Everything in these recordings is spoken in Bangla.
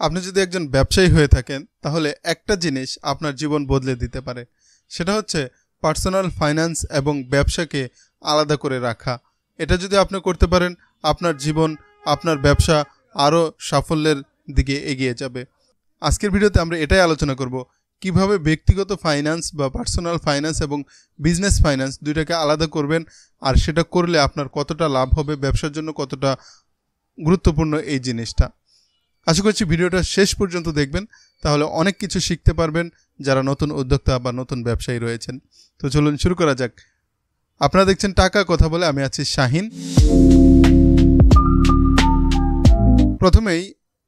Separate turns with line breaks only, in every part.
আপনি যদি একজন ব্যবসায়ী হয়ে থাকেন তাহলে একটা জিনিস আপনার জীবন বদলে দিতে পারে। সেটা হচ্ছে পার্সোনাল ফাইন্যান্স এবং ব্যবসাকে আলাদা করে রাখা। এটা যদি আপনি করতে পারেন, আপনার জীবন, আপনার ব্যবসা আরও সাফল্যের দিকে এগিয়ে যাবে। আজকের ভিডিওতে আমরা এটাই আলোচনা করব, কিভাবে ব্যক্তিগত ফাইন্যান্স বা পার্সোনাল ফাইন্যান্স এবং বিজনেস ফাইন্যান্স দুইটাকে আলাদা করবেন, আর সেটা করলে আপনার কতটা লাভ হবে, ব্যবসার জন্য কতটা গুরুত্বপূর্ণ এই জিনিসটা। আশা করছি ভিডিওটা শেষ পর্যন্ত দেখবেন, তাহলে অনেক কিছু শিখতে পারবেন যারা নতুন উদ্যোক্তা বা নতুন ব্যবসায়ী রয়েছেন। তো চলুন শুরু করা যাক। আপনারা দেখছেন টাকা কথা বলে, আমি আছি শাহিন। প্রথমেই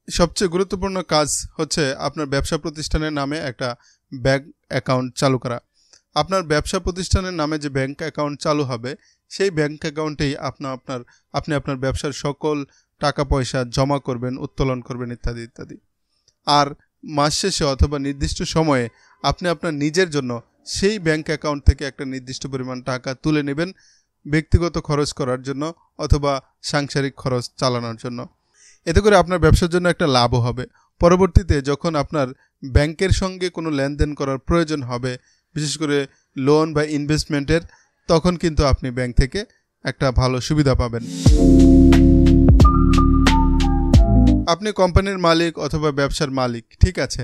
সবচেয়ে গুরুত্বপূর্ণ কাজ হচ্ছে আপনার ব্যবসা প্রতিষ্ঠানের নামে একটা ব্যাংক অ্যাকাউন্ট চালু করা। আপনার ব্যবসা প্রতিষ্ঠানের নামে যে ব্যাংক অ্যাকাউন্ট চালু হবে, সেই ব্যাংক অ্যাকাউন্টেই আপনি আপনার ব্যবসার সকল টাকা পয়সা জমা করবেন, উত্তোলন করবেন, ইত্যাদি ইত্যাদি। আর মাস শেষে অথবা নির্দিষ্ট সময়ে আপনি আপনার নিজের জন্য সেই ব্যাংক অ্যাকাউন্ট থেকে একটা নির্দিষ্ট পরিমাণ টাকা তুলে নেবেন, ব্যক্তিগত খরচ করার জন্য অথবা সাংসারিক খরচ চালানোর জন্য। এতে করে আপনার ব্যবসার জন্য একটা লাভও হবে। পরবর্তীতে যখন আপনার ব্যাংকের সঙ্গে কোনো লেনদেন করার প্রয়োজন হবে, বিশেষ করে লোন বা ইনভেস্টমেন্টের, তখন কিন্তু আপনি ব্যাংক থেকে একটা ভালো সুবিধা পাবেন। আপনি কোম্পানির মালিক অথবা ব্যবসার মালিক, ঠিক আছে।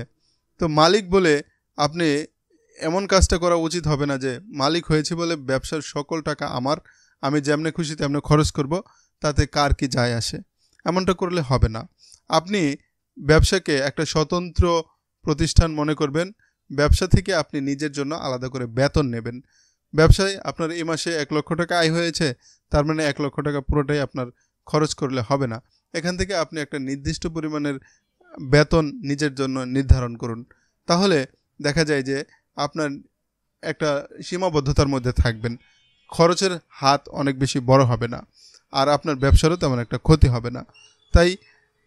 তো মালিক বলে আপনি এমন কাজটা করা উচিত হবে না যে মালিক হয়েছে বলে ব্যবসার সকল টাকা আমার, আমি যেমনে খুশি তেমনে খরচ করব, তাতে কার কি যায় আসে। এমনটা করলে হবে না। আপনি ব্যবসাকে একটা স্বতন্ত্র প্রতিষ্ঠান মনে করবেন। ব্যবসা থেকে আপনি নিজের জন্য আলাদা করে বেতন নেবেন। ব্যবসায় আপনার এই মাসে 1 লক্ষ টাকা আয় হয়েছে, তার মানে 1 লক্ষ টাকা পুরোটাই আপনার খরচ করলে হবে না। এখান থেকে আপনি একটা নির্দিষ্ট পরিমাণের বেতন নিজের জন্য নির্ধারণ করুন। তাহলে দেখা যায় যে আপনার একটা সীমাবদ্ধতার মধ্যে থাকবেন, খরচের হাত অনেক বেশি বড় হবে না, আর আপনার ব্যবসারও তেমন একটা ক্ষতি হবে না। তাই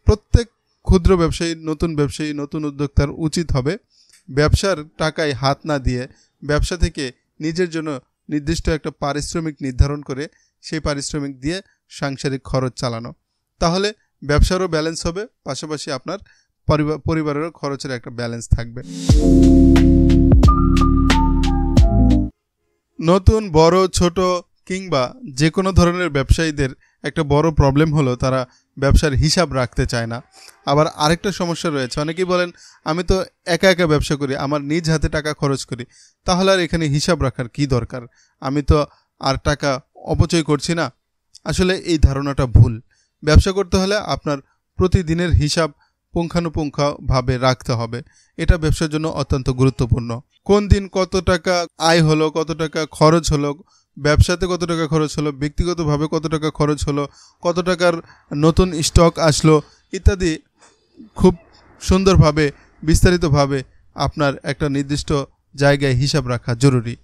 প্রত্যেক ক্ষুদ্র ব্যবসায়ী, নতুন উদ্যোক্তার উচিত হবে ব্যবসার টাকায় হাত না দিয়ে ব্যবসা থেকে নিজের জন্য নির্দিষ্ট একটা পারিশ্রমিক নির্ধারণ করে সেই পারিশ্রমিক দিয়ে সাংসারিক খরচ চালানো। তাহলে ব্যবসারও ব্যালেন্স হবে, পাশাপাশি আপনার পরিবারেরও খরচের একটা ব্যালেন্স থাকবে। নতুন, বড়, ছোট কিংবা যে কোনো ধরনের ব্যবসায়ীদের একটা বড় প্রবলেম হলো তারা ব্যবসার হিসাব রাখতে চায় না। আবার আরেকটা সমস্যা রয়েছে, অনেকেই বলেন আমি তো একা একা ব্যবসা করি, আমার নিজ হাতে টাকা খরচ করি, তাহলে আর এখানে হিসাব রাখার কি দরকার, আমি তো আর টাকা অপচয় করছি না। আসলে এই ধারণাটা ভুল। ব্যবসা করতে হলে আপনার প্রতিদিনের হিসাব পুঙ্খানুপুঙ্খভাবে রাখতে হবে। এটা ব্যবসার জন্য অত্যন্ত গুরুত্বপূর্ণ। কোন দিন কত টাকা আয় হলো, কত টাকা খরচ হলো, ব্যবসাতে কত টাকা খরচ হলো, ব্যক্তিগতভাবে কত টাকা খরচ হলো, কত টাকার নতুন স্টক আসলো, ইত্যাদি খুব সুন্দরভাবে, বিস্তারিতভাবে আপনার একটা নির্দিষ্ট জায়গায় হিসাব রাখা জরুরি।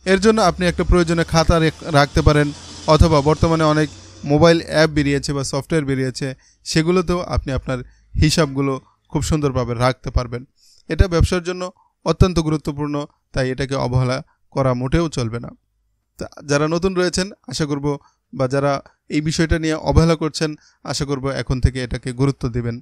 এর জন্য আপনি একটা প্রয়োজনে খাতা রাখতে পারেন, অথবা বর্তমানে অনেক মোবাইল অ্যাপ বেরিয়েছে বা সফটওয়্যার বেরিয়েছে, সেগুলোতেও আপনি আপনার হিসাবগুলো খুব সুন্দরভাবে রাখতে পারবেন। এটা ব্যবসার জন্য অত্যন্ত গুরুত্বপূর্ণ, তাই এটাকে অবহেলা করা মোটেও চলবে না। যারা নতুন রয়েছেন, আশা করব, বা যারা এই বিষয়টা নিয়ে অবহেলা করছেন, আশা করব এখন থেকে এটাকে গুরুত্ব দিবেন।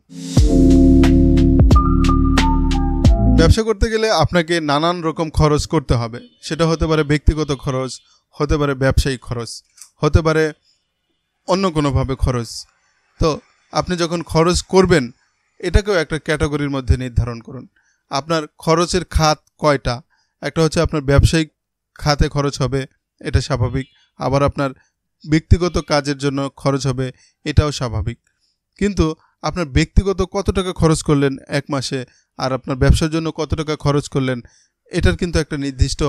ব্যবসা করতে গেলে আপনাকে নানান রকম খরচ করতে হবে। সেটা হতে পারে ব্যক্তিগত খরচ, হতে পারে ব্যবসায়িক খরচ, হতে পারে অন্য কোনোভাবে খরচ। তো আপনি যখন খরচ করবেন, এটাকেও একটা ক্যাটাগরির মধ্যে নির্ধারণ করুন। আপনার খরচের খাত কয়টা? একটা হচ্ছে আপনার ব্যবসায়িক খাতে খরচ হবে, এটা স্বাভাবিক। আবার আপনার ব্যক্তিগত কাজের জন্য খরচ হবে, এটাও স্বাভাবিক। কিন্তু আপনার ব্যক্তিগত কত টাকা খরচ করলেন এক মাসে, আর আপনার ব্যবসার জন্য কত টাকা খরচ করলেন, এটার কিন্তু একটা নির্দিষ্ট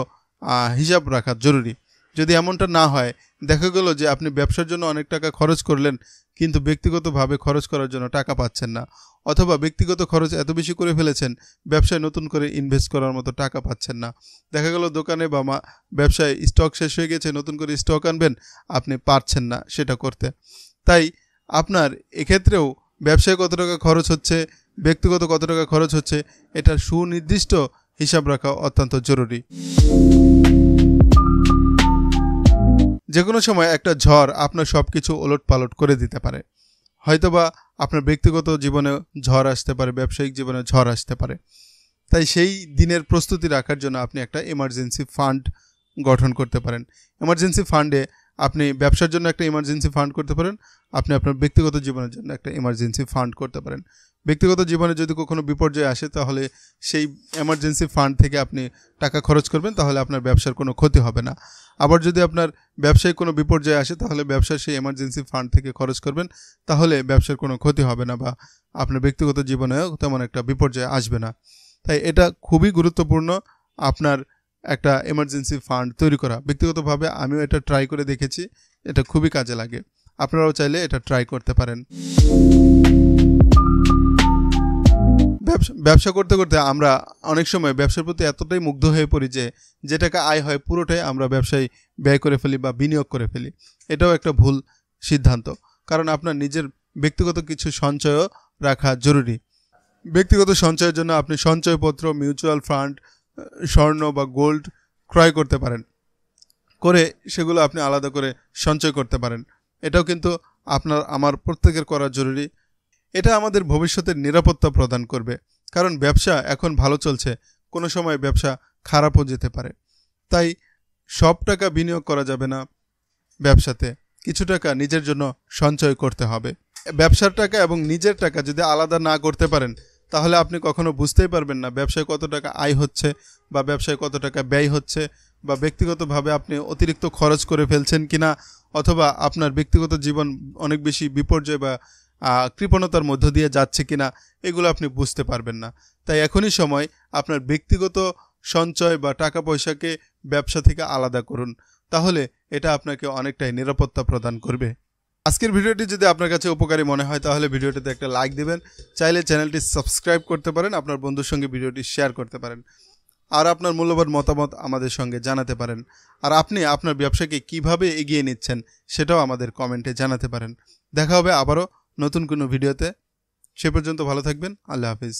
হিসাব রাখা জরুরি। যদি এমনটা না হয়, দেখা গেল যে আপনি ব্যবসার জন্য অনেক টাকা খরচ করলেন, কিন্তু ব্যক্তিগতভাবে খরচ করার জন্য টাকা পাচ্ছেন না, অথবা ব্যক্তিগত খরচ এত বেশি করে ফেলেছেন, ব্যবসায় নতুন করে ইনভেস্ট করার মতো টাকা পাচ্ছেন না। দেখা গেল দোকানে বা ব্যবসায় স্টক শেষ হয়ে গেছে, নতুন করে স্টক আনবেন, আপনি পারছেন না সেটা করতে। তাই আপনার এক্ষেত্রেও ব্যবসায় কত টাকা খরচ হচ্ছে, ব্যক্তিগত কত টাকা খরচ হচ্ছে, এটার সুনির্দিষ্ট হিসাব রাখা অত্যন্ত জরুরি। যে কোনো সময় একটা ঝড় আপনার সব কিছু ওলটপালট করে দিতে পারে। হয়তোবা আপনার ব্যক্তিগত জীবনে ঝড় আসতে পারে, ব্যবসায়িক জীবনে ঝড় আসতে পারে। তাই সেই দিনের প্রস্তুতি রাখার জন্য আপনি একটা এমার্জেন্সি ফান্ড গঠন করতে পারেন। এমার্জেন্সি ফান্ডে আপনি ব্যবসার জন্য একটা এমার্জেন্সি ফান্ড করতে পারেন, আপনি আপনার ব্যক্তিগত জীবনের জন্য একটা এমার্জেন্সি ফান্ড করতে পারেন। ব্যক্তিগত জীবনে যদি কখনো বিপর্যয় আসে তাহলে সেই এমার্জেন্সি ফান্ড থেকে আপনি টাকা খরচ করবেন, তাহলে আপনার ব্যবসার কোনো ক্ষতি হবে না। আবার যদি আপনার ব্যবসায় কোনো বিপর্যয় আসে তাহলে ব্যবসার সেই এমার্জেন্সি ফান্ড থেকে খরচ করবেন, তাহলে ব্যবসার কোনো ক্ষতি হবে না বা আপনার ব্যক্তিগত জীবনেও তেমন একটা বিপর্যয় আসবে না। তাই এটা খুবই গুরুত্বপূর্ণ আপনার একটা এমার্জেন্সি ফান্ড তৈরি করা। ব্যক্তিগতভাবে আমিও এটা ট্রাই করে দেখেছি, এটা খুবই কাজে লাগে। আপনারাও চাইলে এটা ট্রাই করতে পারেন। ব্যবসা করতে করতে আমরা অনেক সময় ব্যবসার প্রতি এতটাই মুগ্ধ হয়ে পড়ি যে টাকা আয় হয় পুরোটাই আমরা ব্যবসায় ব্যয় করে ফেলি বা বিনিয়োগ করে ফেলি। এটাও একটা ভুল সিদ্ধান্ত, কারণ আপনার নিজের ব্যক্তিগত কিছু সঞ্চয়ও রাখা জরুরি। ব্যক্তিগত সঞ্চয়ের জন্য আপনি সঞ্চয়পত্র, মিউচুয়াল ফান্ড, স্বর্ণ বা গোল্ড ক্রয় করতে পারেন, করে সেগুলো আপনি আলাদা করে সঞ্চয় করতে পারেন। এটাও কিন্তু আমার প্রত্যেকের করা জরুরি। এটা আমাদের ভবিষ্যতের নিরাপত্তা প্রদান করবে, কারণ ব্যবসা এখন ভালো চলছে, কোনো সময় ব্যবসা খারাপও যেতে পারে। তাই সব টাকা বিনিয়োগ করা যাবে না ব্যবসাতে, কিছু টাকা নিজের জন্য সঞ্চয় করতে হবে। ব্যবসার টাকা এবং নিজের টাকা যদি আলাদা না করতে পারেন তাহলে আপনি কখনো বুঝতেই পারবেন না ব্যবসায় কত টাকা আয় হচ্ছে বা ব্যবসায় কত টাকা ব্যয় হচ্ছে, বা ব্যক্তিগতভাবে আপনি অতিরিক্ত খরচ করে ফেলছেন কিনা, অথবা আপনার ব্যক্তিগত জীবন অনেক বেশি বিপর্যয় বা কৃপণতার মধ্য দিয়ে যাচ্ছে কিনা, এগুলো আপনি বুঝতে পারবেন না। তাই এখনই সময় আপনার ব্যক্তিগত সঞ্চয় বা টাকা পয়সাকে ব্যবসা থেকে আলাদা করুন, তাহলে এটা আপনাকে অনেকটাই নিরাপত্তা প্রদান করবে। আজকের ভিডিওটি যদি আপনার কাছে উপকারী মনে হয় তাহলে ভিডিওটিতে একটা লাইক দিবেন, চাইলে চ্যানেলটি সাবস্ক্রাইব করতে পারেন, আপনার বন্ধুর সঙ্গে ভিডিওটি শেয়ার করতে পারেন, আর আপনার মূল্যবান মতামত আমাদের সঙ্গে জানাতে পারেন। আর আপনি আপনার ব্যবসাকে কিভাবে এগিয়ে নিচ্ছেন সেটাও আমাদের কমেন্টে জানাতে পারেন। দেখা হবে আবারও নতুন কোনো ভিডিওতে। সে পর্যন্ত ভালো থাকবেন। আল্লাহ হাফিজ।